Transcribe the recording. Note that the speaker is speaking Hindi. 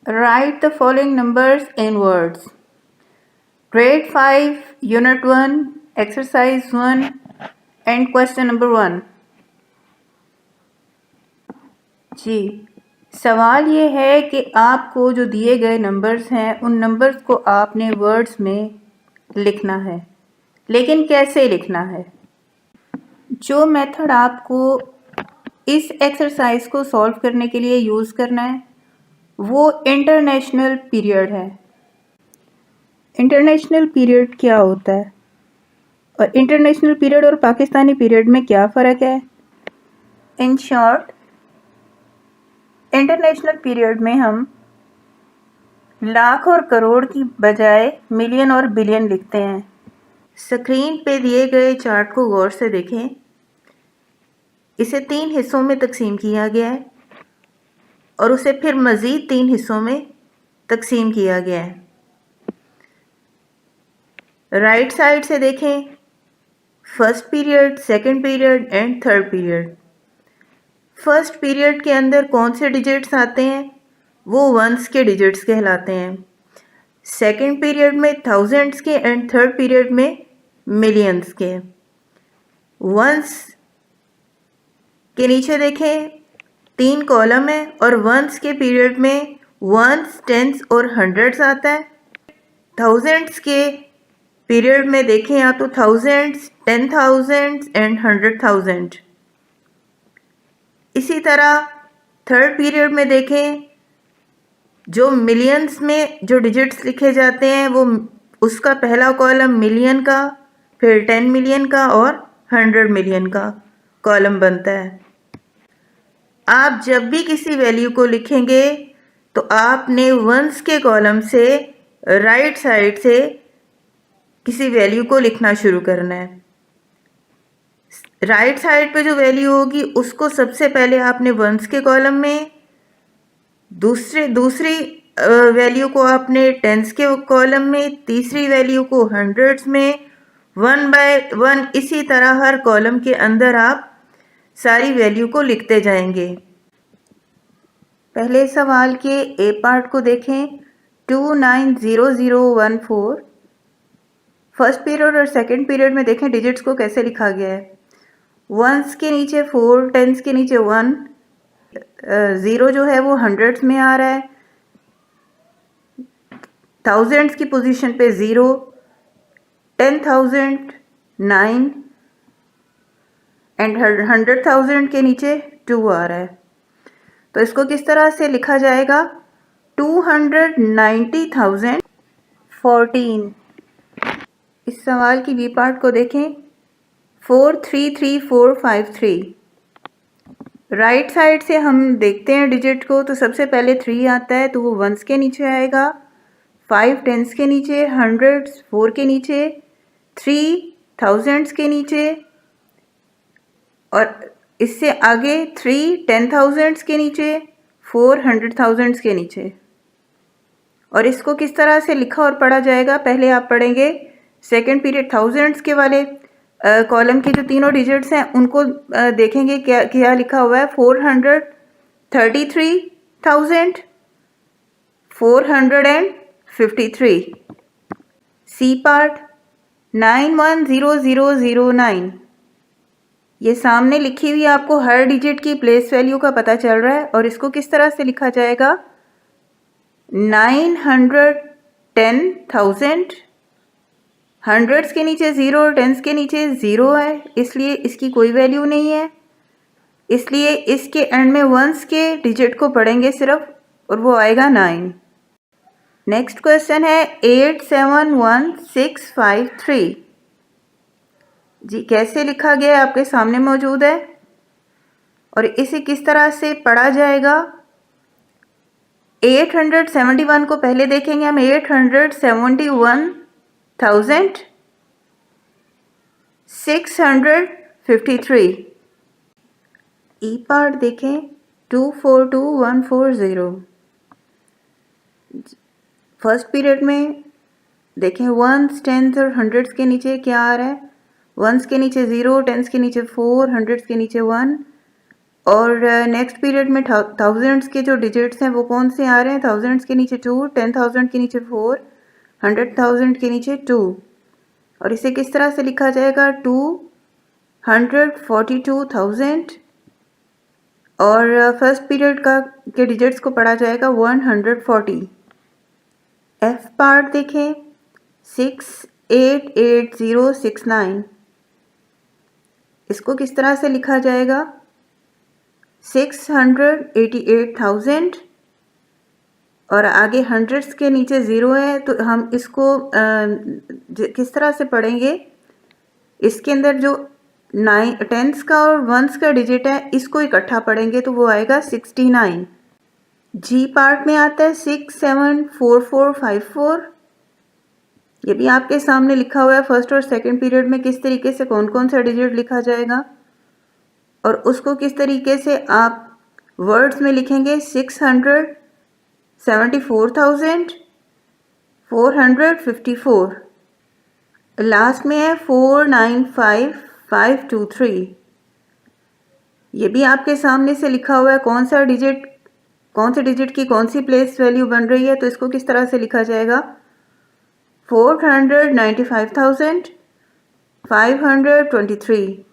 Write the following numbers in words. Grade 5, Unit 1, Exercise 1 and question number 1. जी, सवाल ये है कि आपको जो दिए गए नंबर्स हैं उन नंबर्स को आपने वर्ड्स में लिखना है, लेकिन कैसे लिखना है? जो मेथड आपको इस एक्सरसाइज को सॉल्व करने के लिए यूज़ करना है वो इंटरनेशनल पीरियड है। इंटरनेशनल पीरियड क्या होता है और इंटरनेशनल पीरियड और पाकिस्तानी पीरियड में क्या फ़र्क है? इन शॉर्ट, इंटरनेशनल पीरियड में हम लाख और करोड़ की बजाय मिलियन और बिलियन लिखते हैं। स्क्रीन पे दिए गए चार्ट को गौर से देखें। इसे 3 हिस्सों में तकसीम किया गया है और उसे फिर मज़ीद 3 हिस्सों में तकसीम किया गया है। राइट साइड से देखें, first period, second period and third period. First period के अंदर कौन से डिजिट्स आते हैं? वो वंस के डिजिट्स कहलाते हैं। सेकंड पीरियड में थाउजेंड्स के एंड थर्ड पीरियड में मिलियंस के। वंस के नीचे देखें 3 कॉलम है और वंस के पीरियड में वंस, टेंस और हंड्रेड्स आता है। थाउजेंड्स के पीरियड में देखें या तो थाउजेंड्स, 10,000 एंड 100,000। इसी तरह थर्ड पीरियड में देखें जो मिलियंस में जो डिजिट्स लिखे जाते हैं वो उसका पहला कॉलम मिलियन का, फिर 10 मिलियन का और 100 मिलियन का कॉलम बनता है। आप जब भी किसी वैल्यू को लिखेंगे तो आपने वंस के कॉलम से राइट साइड से किसी वैल्यू को लिखना शुरू करना है। राइट साइड पे जो वैल्यू होगी उसको सबसे पहले आपने वंस के कॉलम में, दूसरी वैल्यू को आपने टेंस के कॉलम में, तीसरी वैल्यू को हंड्रेड्स में, 1 बाय 1 इसी तरह हर कॉलम के अंदर आप सारी वैल्यू को लिखते जाएंगे। पहले सवाल के ए पार्ट को देखें। 290014। फर्स्ट पीरियड और सेकंड पीरियड में देखें डिजिट्स को कैसे लिखा गया है। वंस के नीचे 4, टेंस के नीचे 1, 0 जो है वो हंड्रेड्स में आ रहा है, थाउजेंड्स की पोजीशन पे 0, 10,000 9 एंड 100,000 के नीचे 2 आ रहा है। तो इसको किस तरह से लिखा जाएगा? 290,014। इस सवाल की बी पार्ट को देखें। 433453। राइट साइड से हम देखते हैं डिजिट को तो सबसे पहले 3 आता है तो वो वंस के नीचे आएगा, 5 टेंस के नीचे, हंड्रेड्स 4 के नीचे, 3 थाउजेंड्स के नीचे और इससे आगे 3 10,000 के नीचे, 4 100,000 के नीचे। और इसको किस तरह से लिखा और पढ़ा जाएगा? पहले आप पढ़ेंगे सेकंड पीरियड थाउजेंड्स के वाले कॉलम के जो तीनों डिजिट्स हैं उनको देखेंगे क्या क्या लिखा हुआ है। 433,000, 453। C part 910009। ये सामने लिखी हुई आपको हर डिजिट की प्लेस वैल्यू का पता चल रहा है और इसको किस तरह से लिखा जाएगा? 910,000। हंड्रेड्स के नीचे 0, टेंस के नीचे 0 है इसलिए इसकी कोई वैल्यू नहीं है, इसलिए इसके एंड में वंस के डिजिट को पढ़ेंगे सिर्फ और वो आएगा 9। नेक्स्ट क्वेश्चन है 871653। जी, कैसे लिखा गया है आपके सामने मौजूद है और इसे किस तरह से पढ़ा जाएगा? 871 को पहले देखेंगे हम। 871,653। ई पार्ट देखें 242140। फर्स्ट पीरियड में देखें वंस, टेंस और हंड्रेड्स के नीचे क्या आ रहा है? वंस के नीचे 0, टेंस के नीचे 4, हंड्रेड्स के नीचे 1, और नेक्स्ट पीरियड में थाउजेंड्स के जो डिजिट्स हैं वो कौन से आ रहे हैं? थाउजेंड्स के नीचे 2, 10,000 के नीचे 4, 100,000 के नीचे 2। और इसे किस तरह से लिखा जाएगा? 242,000 और फर्स्ट पीरियड का के डिजिट्स को पढ़ा जाएगा 140। एफ पार्ट देखें 688069, इसको किस तरह से लिखा जाएगा? 688,000 और आगे हंड्रेड्स के नीचे ज़ीरो है तो हम इसको किस तरह से पढ़ेंगे? इसके अंदर जो टेंस का और वंस का डिजिट है इसको इकट्ठा पढ़ेंगे तो वो आएगा 69। जी पार्ट में आता है 674454, ये भी आपके सामने लिखा हुआ है। फर्स्ट और सेकंड पीरियड में किस तरीके से कौन कौन सा डिजिट लिखा जाएगा और उसको किस तरीके से आप वर्ड्स में लिखेंगे? 674,454। लास्ट में है 495523, ये भी आपके सामने से लिखा हुआ है। कौन से डिजिट की कौन सी प्लेस वैल्यू बन रही है तो इसको किस तरह से लिखा जाएगा? 495,523।